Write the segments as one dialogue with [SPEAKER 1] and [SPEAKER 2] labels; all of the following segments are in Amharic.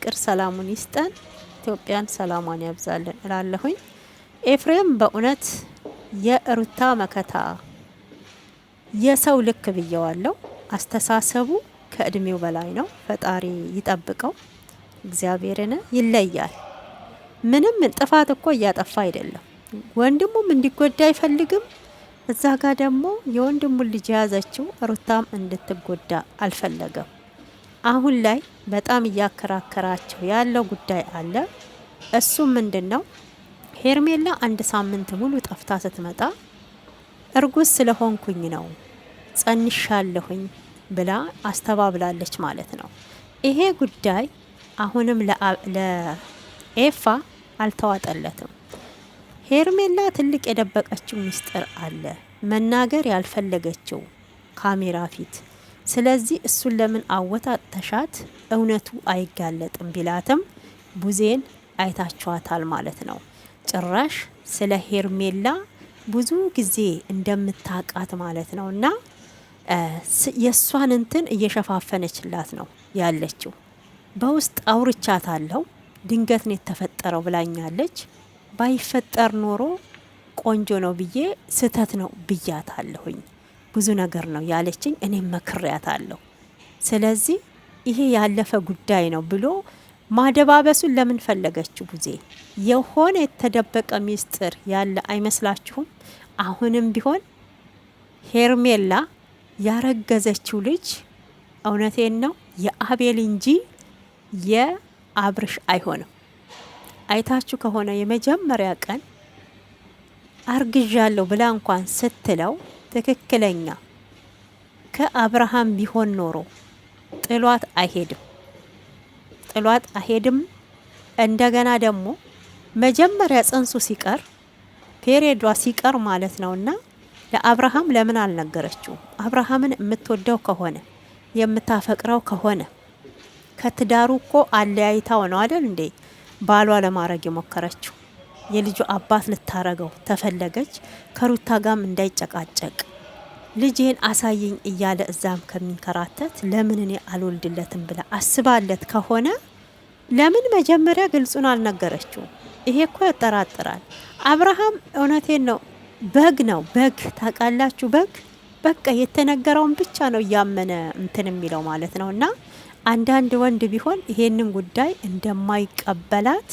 [SPEAKER 1] ፍቅር ሰላሙን ይስጠን፣ ኢትዮጵያን ሰላሟን ያብዛልን እላለሁኝ። ኤፍሬም በእውነት የሩታ መከታ የሰው ልክ ብየዋለሁ። አስተሳሰቡ ከእድሜው በላይ ነው። ፈጣሪ ይጠብቀው። እግዚአብሔርን ይለያል። ምንም ጥፋት እኮ እያጠፋ አይደለም። ወንድሙም እንዲጎዳ አይፈልግም። እዛ ጋር ደግሞ የወንድሙን ልጅ የያዘችው ሩታም እንድትጎዳ አልፈለገም። አሁን ላይ በጣም እያከራከራቸው ያለው ጉዳይ አለ። እሱም ምንድነው? ሄርሜላ አንድ ሳምንት ሙሉ ጠፍታ ስትመጣ እርጉዝ ስለሆንኩኝ ነው ጸንሻለሁኝ ብላ አስተባብላለች ማለት ነው። ይሄ ጉዳይ አሁንም ለኤፋ አልተዋጠለትም። ሄርሜላ ትልቅ የደበቀችው ሚስጥር አለ፣ መናገር ያልፈለገችው ካሜራ ፊት። ስለዚህ እሱን ለምን አወጣተሻት እውነቱ አይጋለጥም ቢላትም ቡዜን አይታችኋታል ማለት ነው። ጭራሽ ስለ ሄርሜላ ብዙ ጊዜ እንደምታቃት ማለት ነው። እና የእሷን እንትን እየሸፋፈነችላት ነው ያለችው። በውስጥ አውርቻታለሁ፣ ድንገት ነው የተፈጠረው ብላኛለች። ባይፈጠር ኖሮ ቆንጆ ነው ብዬ ስተት ነው ብያታለሁኝ። ብዙ ነገር ነው ያለችኝ፣ እኔም መክሬያታለሁ። ስለዚህ ይሄ ያለፈ ጉዳይ ነው ብሎ ማደባበሱን ለምን ፈለገችው? ጊዜ የሆነ የተደበቀ ሚስጥር ያለ አይመስላችሁም? አሁንም ቢሆን ሄርሜላ ያረገዘችው ልጅ እውነቴን ነው የአቤል እንጂ የአብርሽ አይሆንም። አይታችሁ ከሆነ የመጀመሪያ ቀን አርግዣለሁ ብላ እንኳን ስትለው ትክክለኛ ከአብርሃም ቢሆን ኖሮ ጥሏት አይሄድም። እንደገና ደግሞ መጀመሪያ ጽንሱ ሲቀር ፔሬዷ ሲቀር ማለት ነውና ለአብርሃም ለምን አልነገረችው? አብርሃምን የምትወደው ከሆነ የምታፈቅረው ከሆነ ከትዳሩ እኮ አለያይታው ነው አይደል እንዴ ባሏ ለማድረግ የሞከረችው። የልጁ አባት ልታረገው ተፈለገች። ከሩታ ጋም እንዳይጨቃጨቅ ልጄን አሳየኝ እያለ እዛም ከሚንከራተት ለምን እኔ አልወልድለትም ብላ አስባለት ከሆነ ለምን መጀመሪያ ግልጹን አልነገረችው? ይሄ እኮ ያጠራጥራል። አብርሃም እውነቴን ነው በግ ነው፣ በግ ታውቃላችሁ፣ በግ በቃ የተነገረውን ብቻ ነው እያመነ እንትን የሚለው ማለት ነው። እና አንዳንድ ወንድ ቢሆን ይሄንን ጉዳይ እንደማይቀበላት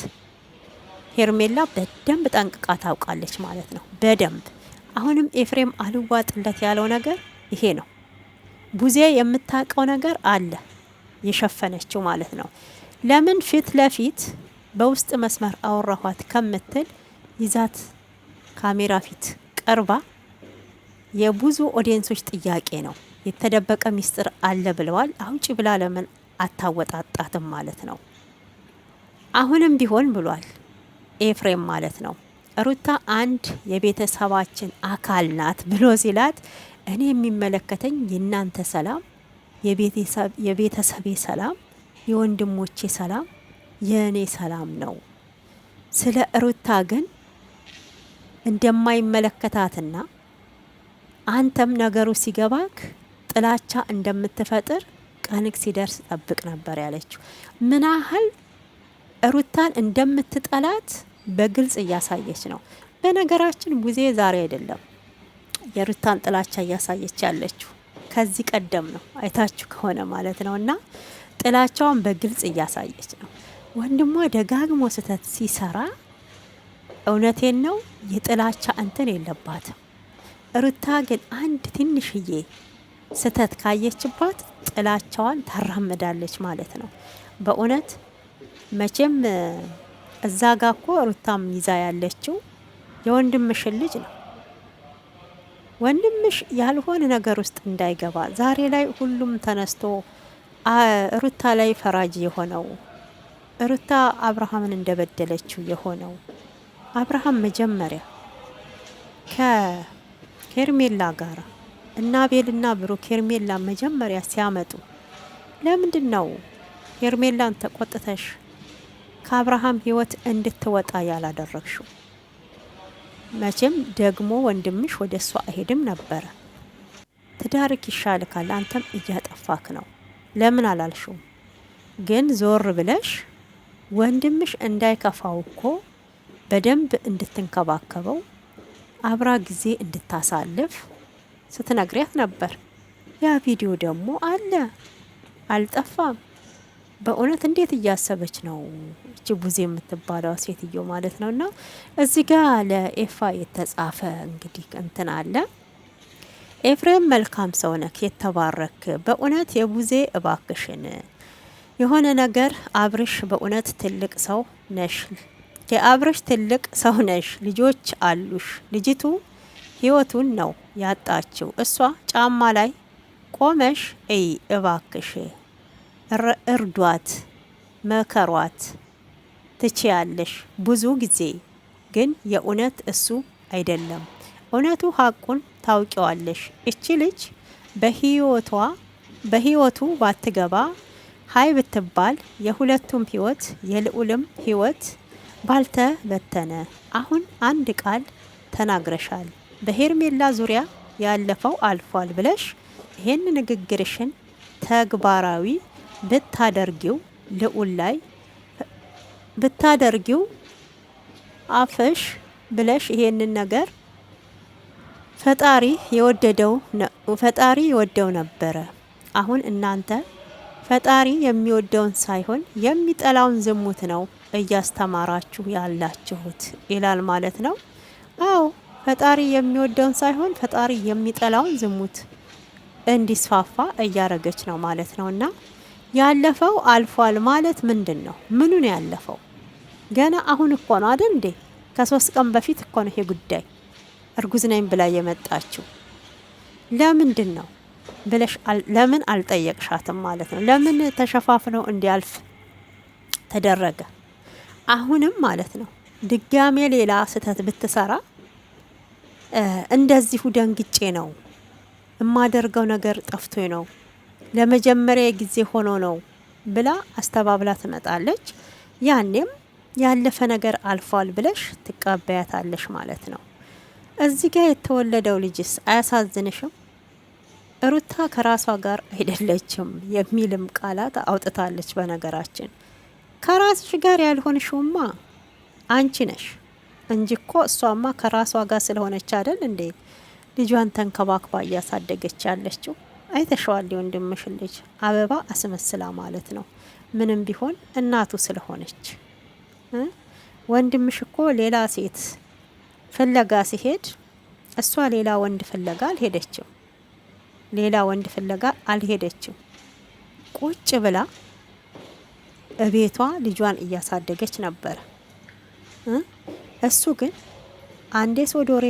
[SPEAKER 1] ሄርሜላ በደንብ ጠንቅቃ ታውቃለች ማለት ነው። በደንብ አሁንም ኤፍሬም አልዋጥለት ያለው ነገር ይሄ ነው። ቡዜ የምታውቀው ነገር አለ የሸፈነችው ማለት ነው። ለምን ፊት ለፊት በውስጥ መስመር አወራኋት ከምትል ይዛት ካሜራ ፊት ቀርባ የብዙ ኦዲየንሶች ጥያቄ ነው። የተደበቀ ሚስጥር አለ ብለዋል። አውጪ ብላ ለምን አታወጣጣትም ማለት ነው። አሁንም ቢሆን ብሏል ኤፍሬም ማለት ነው። ሩታ አንድ የቤተሰባችን አካል ናት ብሎ ሲላት እኔ የሚመለከተኝ የእናንተ ሰላም፣ የቤተሰቤ ሰላም፣ የወንድሞቼ ሰላም፣ የእኔ ሰላም ነው። ስለ ሩታ ግን እንደማይመለከታትና አንተም ነገሩ ሲገባክ ጥላቻ እንደምትፈጥር ቀንክ ሲደርስ ጠብቅ ነበር ያለችው። ምን ያህል ሩታን እንደምትጠላት በግልጽ እያሳየች ነው። በነገራችን ቡዜ ዛሬ አይደለም የሩታን ጥላቻ እያሳየች ያለችው፣ ከዚህ ቀደም ነው አይታችሁ ከሆነ ማለት ነው። እና ጥላቻዋን በግልጽ እያሳየች ነው። ወንድሟ ደጋግሞ ስህተት ሲሰራ እውነቴን ነው የጥላቻ እንትን የለባትም። ሩታ ግን አንድ ትንሽዬ ስህተት ካየችባት ጥላቻዋን ታራምዳለች ማለት ነው። በእውነት መቼም እዛ ጋ እኮ ሩታም ይዛ ያለችው የወንድምሽን ልጅ ነው። ወንድምሽ ያልሆነ ነገር ውስጥ እንዳይገባ ዛሬ ላይ ሁሉም ተነስቶ ሩታ ላይ ፈራጅ የሆነው ሩታ አብርሃምን እንደበደለችው የሆነው አብርሃም መጀመሪያ ከሄርሜላ ጋር እና አቤልና ብሩክ ሄርሜላ መጀመሪያ ሲያመጡ ለምንድን ነው ሄርሜላን ተቆጥተሽ ከአብርሃም ህይወት እንድትወጣ ያላደረግሽው? መቼም ደግሞ ወንድምሽ ወደ እሷ አይሄድም ነበረ። ትዳርክ ይሻልካል፣ አንተም እያጠፋክ ነው። ለምን አላልሽው? ግን ዞር ብለሽ ወንድምሽ እንዳይከፋው እኮ በደንብ እንድትንከባከበው አብራ ጊዜ እንድታሳልፍ ስትነግሪያት ነበር። ያ ቪዲዮ ደግሞ አለ አልጠፋም። በእውነት እንዴት እያሰበች ነው እቺ ቡዜ የምትባለው ሴትዮ ማለት ነው። እና እዚህ ጋር ለኤፋ የተጻፈ እንግዲህ እንትን አለ። ኤፍሬም መልካም ሰው ነክ የተባረክ በእውነት የቡዜ እባክሽን የሆነ ነገር አብርሽ በእውነት ትልቅ ሰው ነሽ። የአብርሽ ትልቅ ሰው ነሽ። ልጆች አሉሽ። ልጅቱ ህይወቱን ነው ያጣችው። እሷ ጫማ ላይ ቆመሽ እይ እባክሽ እርዷት፣ መከሯት ትችያለሽ። ብዙ ጊዜ ግን የእውነት እሱ አይደለም። እውነቱ ሀቁን ታውቂዋለሽ። እቺ ልጅ በህይወቱ ባትገባ ሀይ ብትባል የሁለቱም ህይወት የልዑልም ህይወት ባልተበተነ። አሁን አንድ ቃል ተናግረሻል። በሄርሜላ ዙሪያ ያለፈው አልፏል ብለሽ ይሄን ንግግርሽን ተግባራዊ ብታደርጊው ልዑል ላይ ብታደርጊው አፈሽ ብለሽ ይሄንን ነገር ፈጣሪ የወደው ነበረ። አሁን እናንተ ፈጣሪ የሚወደውን ሳይሆን የሚጠላውን ዝሙት ነው እያስተማራችሁ ያላችሁት ይላል ማለት ነው። አዎ ፈጣሪ የሚወደውን ሳይሆን ፈጣሪ የሚጠላውን ዝሙት እንዲስፋፋ እያረገች ነው ማለት ነውና ያለፈው አልፏል ማለት ምንድን ነው? ምኑን ያለፈው? ገና አሁን እኮ ነው አይደል እንዴ? ከ3 ቀን በፊት እኮ ነው ይሄ ጉዳይ እርጉዝ ነኝ ብላ የመጣችው። ለምንድን ነው ብለሽ ለምን አልጠየቅሻትም ማለት ነው? ለምን ተሸፋፍነው እንዲያልፍ ተደረገ? አሁንም ማለት ነው ድጋሜ ሌላ ስህተት ብትሰራ እንደዚሁ ደንግጬ ነው የማደርገው ነገር ጠፍቶኝ ነው ለመጀመሪያ ጊዜ ሆኖ ነው ብላ አስተባብላ ትመጣለች። ያኔም ያለፈ ነገር አልፏል ብለሽ ትቀበያታለሽ ማለት ነው። እዚህ ጋር የተወለደው ልጅስ አያሳዝንሽም? ሩታ ከራሷ ጋር አይደለችም የሚልም ቃላት አውጥታለች። በነገራችን ከራስሽ ጋር ያልሆንሽውማ አንቺ ነሽ እንጂ እኮ እሷማ ከራሷ ጋር ስለሆነች አይደል እንዴ ልጇን ተንከባክባ እያሳደገች ያለችው። አይተሸዋል የወንድምሽን ልጅ አበባ አስመስላ ማለት ነው። ምንም ቢሆን እናቱ ስለሆነች። ወንድምሽ እኮ ሌላ ሴት ፍለጋ ሲሄድ እሷ ሌላ ወንድ ፍለጋ አልሄደችም። ሌላ ወንድ ፍለጋ አልሄደችም። ቁጭ ብላ እቤቷ ልጇን እያሳደገች ነበር። እሱ ግን አንዴ ሶዶሬ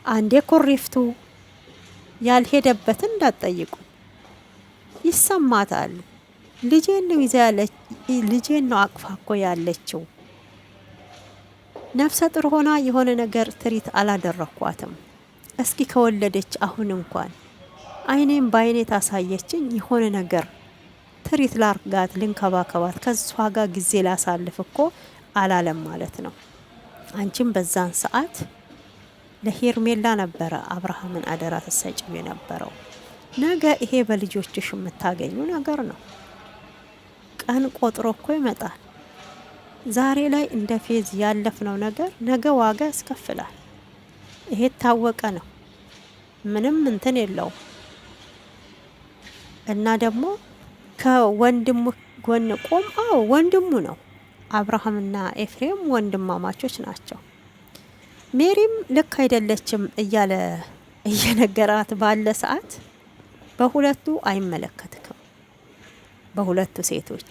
[SPEAKER 1] አንዴ ኮሪፍቱ ያልሄደበትን እንዳትጠይቁ ይሰማታል። ልጄን ነው ይዛ ያለች ልጄን ነው አቅፋ እኮ ያለችው። ነፍሰ ጡር ሆና የሆነ ነገር ትሪት አላደረኳትም። እስኪ ከወለደች አሁን እንኳን አይኔም በአይኔ ታሳየችኝ የሆነ ነገር ትሪት ላርጋት ልንከባከባት ከሷ ጋር ጊዜ ላሳልፍ እኮ አላለም ማለት ነው። አንቺም በዛን ሰዓት ለሄርሜላ ነበረ አብርሃምን አደራ ተሰጭው የነበረው። ነገ ይሄ በልጆችሽ የምታገኙ ነገር ነው። ቀን ቆጥሮ እኮ ይመጣል። ዛሬ ላይ እንደ ፌዝ ያለፍነው ነገር ነገ ዋጋ ያስከፍላል። ይሄ ታወቀ ነው። ምንም እንትን የለውም። እና ደግሞ ከወንድሙ ጎን ቆም። አዎ ወንድሙ ነው። አብርሃምና ኤፍሬም ወንድማማቾች ናቸው። ሜሪም ልክ አይደለችም እያለ እየነገራት ባለ ሰዓት በሁለቱ አይመለከትክም፣ በሁለቱ ሴቶች።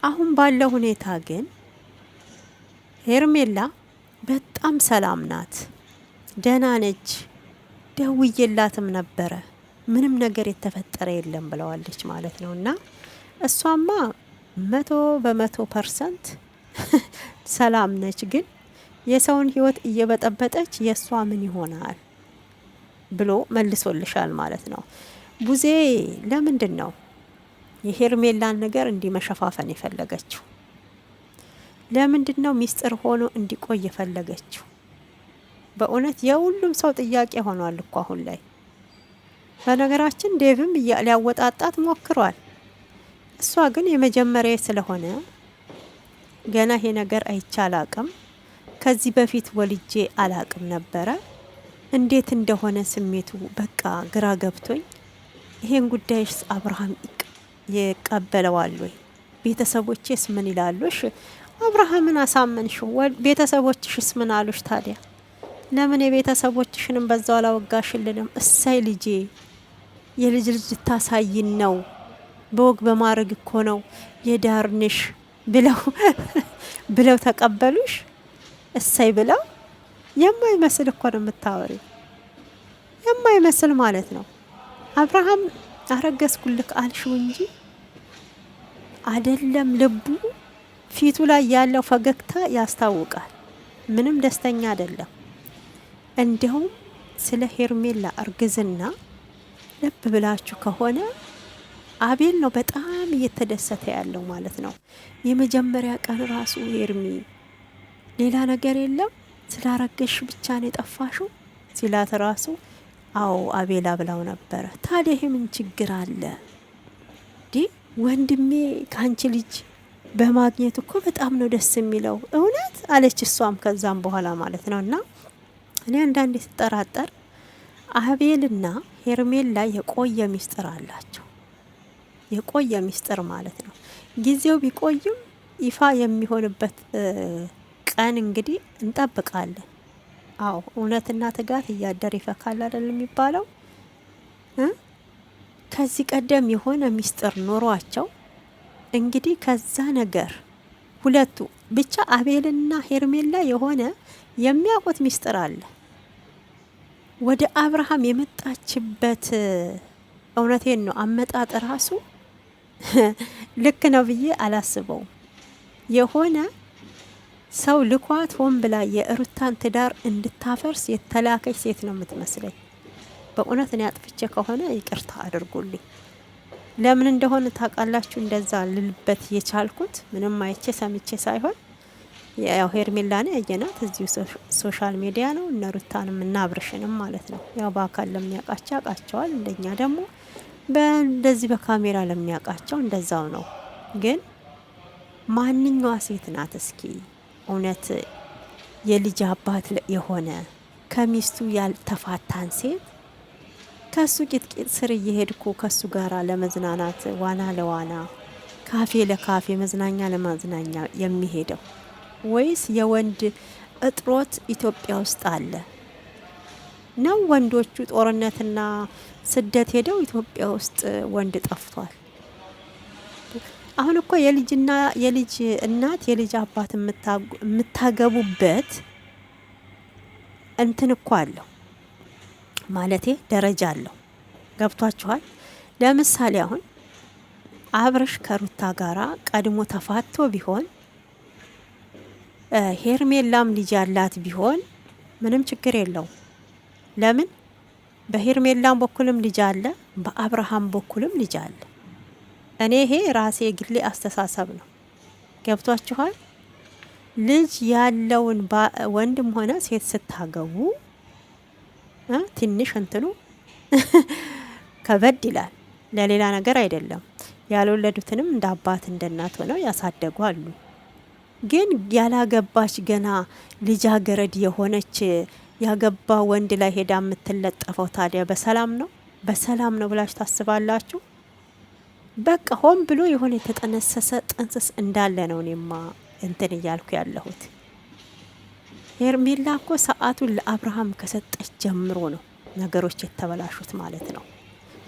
[SPEAKER 1] አሁን ባለው ሁኔታ ግን ሄርሜላ በጣም ሰላም ናት፣ ደህና ነች። ደውዬላትም ነበረ ምንም ነገር የተፈጠረ የለም ብለዋለች ማለት ነው። እና እሷማ 100% ሰላም ነች። ግን የሰውን ህይወት እየበጠበጠች የእሷ ምን ይሆናል ብሎ መልሶልሻል ማለት ነው። ቡዜ ለምንድን ነው የሄርሜላን ነገር እንዲመሸፋፈን የፈለገችው? ለምንድን ነው ሚስጥር ሆኖ እንዲቆይ የፈለገችው? በእውነት የሁሉም ሰው ጥያቄ ሆኗል እኮ አሁን ላይ። በነገራችን ዴቭም ሊያወጣጣት ሞክሯል። እሷ ግን የመጀመሪያ ስለሆነ ገና ይሄ ነገር አይቻል አቅም ከዚህ በፊት ወልጄ አላቅም ነበረ። እንዴት እንደሆነ ስሜቱ በቃ ግራ ገብቶኝ ይሄን ጉዳይስ አብርሃም ይቀበለዋል ወይ? ቤተሰቦቼስ ምን ይላሉሽ? አብርሃምን አሳመንሽው፣ ቤተሰቦችሽስ ምን አሉሽ ታዲያ? ለምን የቤተሰቦችሽንም በዛው አላወጋሽልንም? እሳይ ልጄ የልጅ ልጅ ታሳይን ነው፣ በወግ በማድረግ እኮ ነው የዳርንሽ ብለው ብለው ተቀበሉሽ። እሳይ ብለው የማይመስል እኮ ነው የምታወሪው፣ የማይመስል ማለት ነው። አብርሃም አረገዝኩልክ አልሽው እንጂ አይደለም ልቡ ፊቱ ላይ ያለው ፈገግታ ያስታውቃል። ምንም ደስተኛ አይደለም። እንዲሁም ስለ ሄርሜላ እርግዝና ልብ ብላችሁ ከሆነ አቤል ነው በጣም እየተደሰተ ያለው ማለት ነው። የመጀመሪያ ቀን ራሱ ሄርሚ ሌላ ነገር የለም ስላረገሽ ብቻ ነው የጠፋሽው ሲላት ራሱ አዎ አቤላ ብላው ነበረ። ታዲያ ይሄ ምን ችግር አለ? ወንድሜ ካንቺ ልጅ በማግኘት እኮ በጣም ነው ደስ የሚለው እውነት አለች እሷም ከዛም በኋላ ማለት ነው። እና እኔ አንዳንዴ ስጠራጠር አቤልና ሄርሜላ የቆየ ሚስጥር አላቸው። የቆየ ሚስጥር ማለት ነው። ጊዜው ቢቆይም ይፋ የሚሆንበት ቀን እንግዲህ እንጠብቃለን። አዎ እውነትና ትጋት እያደር ይፈካል አይደል የሚባለው። ከዚህ ቀደም የሆነ ሚስጥር ኖሯቸው እንግዲህ ከዛ ነገር ሁለቱ ብቻ አቤልና ሄርሜላ የሆነ የሚያውቁት ሚስጥር አለ። ወደ አብርሃም የመጣችበት እውነቴን ነው አመጣጥ ራሱ ልክ ነው ብዬ አላስበውም። የሆነ ሰው ልኳት ሆን ብላ የሩታን ትዳር እንድታፈርስ የተላከች ሴት ነው የምትመስለኝ። በእውነት እኔ አጥፍቼ ከሆነ ይቅርታ አድርጉልኝ። ለምን እንደሆነ ታውቃላችሁ እንደዛ ልልበት የቻልኩት ምንም አይቼ ሰምቼ ሳይሆን ያው ሄርሜላን ያየናት እዚሁ ሶሻል ሚዲያ ነው። እነ ሩታንም እና አብርሽንም ማለት ነው። ያው በአካል ለሚያውቃቸው ያውቃቸዋል። እንደኛ ደግሞ በእንደዚህ በካሜራ ለሚያውቃቸው እንደዛው ነው። ግን ማንኛዋ ሴት ናት እስኪ እውነት የልጅ አባት የሆነ ከሚስቱ ያልተፋታን ሴት ከሱ ቂጥቂጥ ስር እየሄድኩ ከሱ ጋራ ለመዝናናት ዋና ለዋና ካፌ ለካፌ መዝናኛ ለመዝናኛ የሚሄደው? ወይስ የወንድ እጥሮት ኢትዮጵያ ውስጥ አለ ነው? ወንዶቹ ጦርነትና ስደት ሄደው ኢትዮጵያ ውስጥ ወንድ ጠፍቷል። አሁን እኮ የልጅና የልጅ እናት የልጅ አባት የምታገቡበት እንትን እኮ አለው ማለቴ ደረጃ አለው። ገብቷችኋል? ለምሳሌ አሁን አብርሽ ከሩታ ጋራ ቀድሞ ተፋቶ ቢሆን ሄርሜላም ልጅ ያላት ቢሆን ምንም ችግር የለው። ለምን በሄርሜላም በኩልም ልጅ አለ፣ በአብርሃም በኩልም ልጅ አለ። እኔ ይሄ ራሴ ግሌ አስተሳሰብ ነው። ገብቷችኋል? ልጅ ያለውን ወንድም ሆነ ሴት ስታገቡ ትንሽ እንትኑ ከበድ ይላል። ለሌላ ነገር አይደለም። ያልወለዱትንም እንደ አባት እንደ እናት ሆነው ያሳደጉ አሉ። ግን ያላገባች ገና ልጃገረድ የሆነች ያገባ ወንድ ላይ ሄዳ የምትለጠፈው ታዲያ በሰላም ነው? በሰላም ነው ብላችሁ ታስባላችሁ? በቃ ሆን ብሎ የሆነ የተጠነሰሰ ጥንስስ እንዳለ ነው እኔማ እንትን እያልኩ ያለሁት። ሄርሜላ እኮ ሰዓቱን ለአብርሃም ከሰጠች ጀምሮ ነው ነገሮች የተበላሹት ማለት ነው።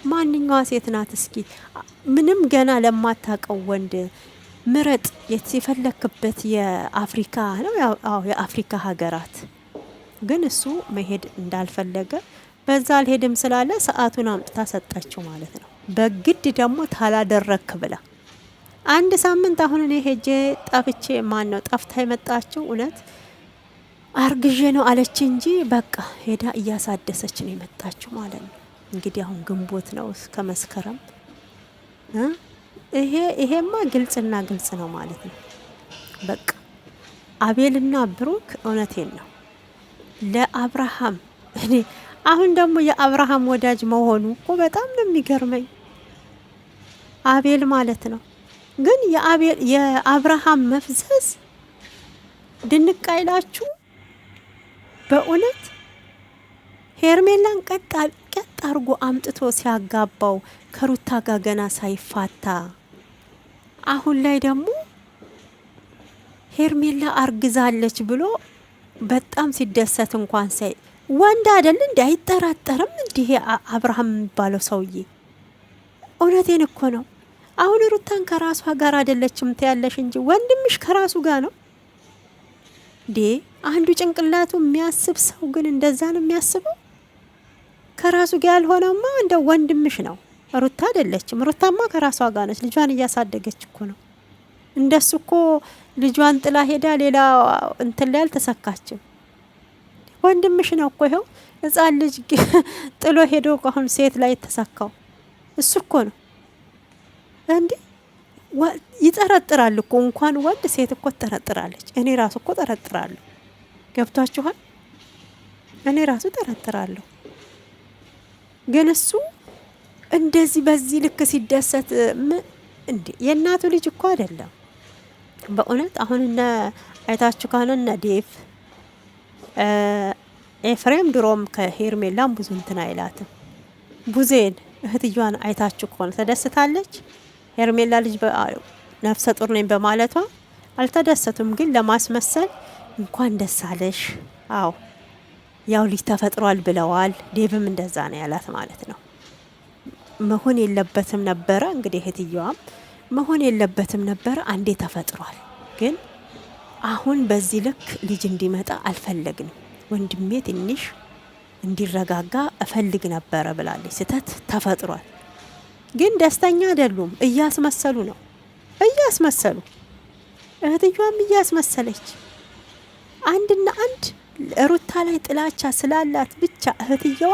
[SPEAKER 1] ማንኛዋ ሴት ናት እስኪ ምንም ገና ለማታውቀው ወንድ ምረጥ የፈለክበት የአፍሪካ ነው? አዎ የአፍሪካ ሀገራት። ግን እሱ መሄድ እንዳልፈለገ በዛ አልሄድም ስላለ ሰዓቱን አምጥታ ሰጠችው ማለት ነው። በግድ ደግሞ ታላደረክ ብላ አንድ ሳምንት አሁን እኔ ሄጄ ጠፍቼ ማን ነው ጠፍታ የመጣችው? እውነት አርግዤ ነው አለች እንጂ በቃ ሄዳ እያሳደሰች ነው የመጣችው ማለት ነው። እንግዲህ አሁን ግንቦት ነው እስከ መስከረም ይሄማ ግልጽና ግልጽ ነው ማለት ነው። በቃ አቤልና ብሩክ እውነቴን ነው ለአብርሃም እኔ አሁን ደግሞ የአብርሃም ወዳጅ መሆኑ እኮ በጣም ነው የሚገርመኝ አቤል ማለት ነው። ግን የአብርሃም መፍዘዝ ድንቅ አይላችሁ? በእውነት ሄርሜላን ቀጥ አርጎ አምጥቶ ሲያጋባው ከሩታ ጋር ገና ሳይፋታ፣ አሁን ላይ ደግሞ ሄርሜላ አርግዛለች ብሎ በጣም ሲደሰት እንኳን ሳይ ወንድ አይደል እንዴ? አይጠራጠርም እንዲህ አብርሃም የሚባለው ሰውዬ? እውነቴን እኮ ነው። አሁን ሩታን ከራሷ ጋር አይደለችም ትያለሽ እንጂ ወንድምሽ ከራሱ ጋር ነው ዴ። አንዱ ጭንቅላቱ የሚያስብ ሰው ግን እንደዛ ነው የሚያስበው። ከራሱ ጋር ያልሆነማ እንደ ወንድምሽ ነው። ሩታ አይደለችም። ሩታማ ከራሷ ጋር ነች። ልጇን እያሳደገች እኮ ነው። እንደሱ እኮ ልጇን ጥላ ሄዳ ሌላ እንትን ላይ አልተሰካችም። ወንድምሽ ነው እኮ። ይኸው ሕፃን ልጅ ጥሎ ሄዶ አሁን ሴት ላይ የተሰካው እሱ እኮ ነው እንዴ። ይጠረጥራል እኮ እንኳን ወንድ ሴት እኮ ትጠረጥራለች። እኔ ራሱ እኮ ጠረጥራለሁ። ገብቷችኋል? እኔ ራሱ ጠረጥራለሁ። ግን እሱ እንደዚህ በዚህ ልክ ሲደሰት እንዴ የእናቱ ልጅ እኮ አይደለም በእውነት። አሁን እነ አይታችሁ ካለ እነ ዴቭ ኤፍሬም ድሮም ከሄርሜላም ብዙ እንትን አይላትም። ቡዜን እህትየዋን አይታችሁ ከሆነ ተደስታለች። ሄርሜላ ልጅ ነፍሰ ጡር ነኝ በማለቷ አልተደሰቱም። ግን ለማስመሰል እንኳን ደስ አለሽ፣ አዎ ያው ልጅ ተፈጥሯል ብለዋል። ዴቭም እንደዛ ነው ያላት ማለት ነው። መሆን የለበትም ነበረ እንግዲህ እህትየዋም መሆን የለበትም ነበረ። አንዴ ተፈጥሯል። ግን አሁን በዚህ ልክ ልጅ እንዲመጣ አልፈለግንም። ወንድሜ ትንሽ እንዲረጋጋ እፈልግ ነበረ ብላለች። ስተት ተፈጥሯል። ግን ደስተኛ አይደሉም። እያስመሰሉ ነው፣ እያስመሰሉ እህትየዋም እያስመሰለች አንድና አንድ ሩታ ላይ ጥላቻ ስላላት ብቻ እህትየዋ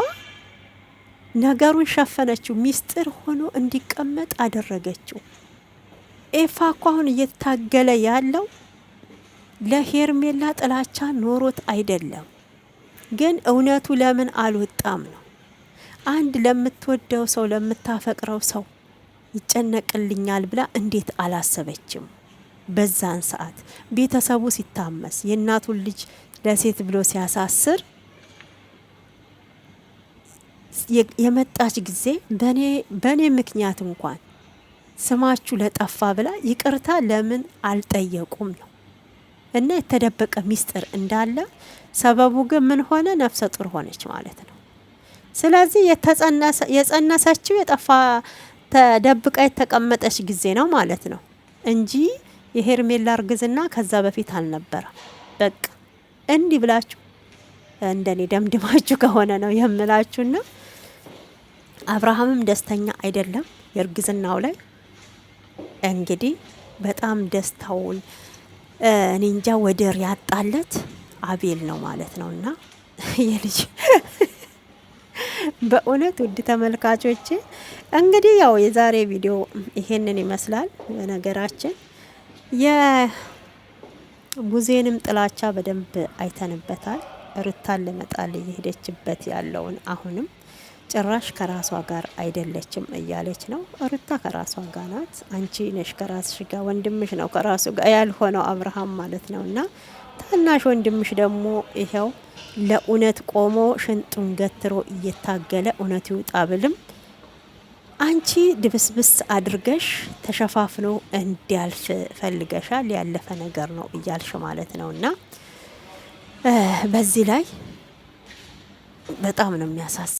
[SPEAKER 1] ነገሩን ሸፈነችው። ሚስጥር ሆኖ እንዲቀመጥ አደረገችው። ኤፋ እኮ አሁን እየታገለ ያለው ለሄርሜላ ጥላቻ ኖሮት አይደለም። ግን እውነቱ ለምን አልወጣም ነው። አንድ ለምትወደው ሰው ለምታፈቅረው ሰው ይጨነቅልኛል ብላ እንዴት አላሰበችም? በዛን ሰዓት ቤተሰቡ ሲታመስ የእናቱን ልጅ ለሴት ብሎ ሲያሳስር የመጣች ጊዜ በኔ ምክንያት እንኳን ስማችሁ ለጠፋ ብላ ይቅርታ ለምን አልጠየቁም ነው። እና የተደበቀ ሚስጥር እንዳለ ሰበቡ ግን ምን ሆነ? ነፍሰ ጡር ሆነች ማለት ነው። ስለዚህ የጸነሰችው የጠፋ ተደብቃ የተቀመጠች ጊዜ ነው ማለት ነው እንጂ የሄርሜላ እርግዝና ከዛ በፊት አልነበረም። በቃ እንዲህ ብላችሁ እንደኔ ደምድማችሁ ከሆነ ነው የምላችሁና አብርሃምም ደስተኛ አይደለም የእርግዝናው ላይ። እንግዲህ በጣም ደስታውን እኔ እንጃ ወደር ያጣለት አቤል ነው ማለት ነውና የልጅ በእውነት ውድ ተመልካቾቼ እንግዲህ ያው የዛሬ ቪዲዮ ይሄንን ይመስላል። በነገራችን የቡዜንም ጥላቻ በደንብ አይተንበታል። ሩታን ለመጣል እየሄደችበት ያለውን አሁንም ጭራሽ ከራሷ ጋር አይደለችም እያለች ነው። ሩታ ከራሷ ጋር ናት። አንቺ ነሽ ከራስሽ ጋር፣ ወንድምሽ ነው ከራሱ ጋር ያልሆነው አብርሃም ማለት ነውና ታናሽ ወንድምሽ ደግሞ ይሄው ለእውነት ቆሞ ሽንጡን ገትሮ እየታገለ እውነት ይውጣ ብልም አንቺ ድብስብስ አድርገሽ ተሸፋፍኖ እንዲያልፍ ፈልገሻል። ያለፈ ነገር ነው እያልሽ ማለት ነውና በዚህ ላይ በጣም ነው የሚያሳስ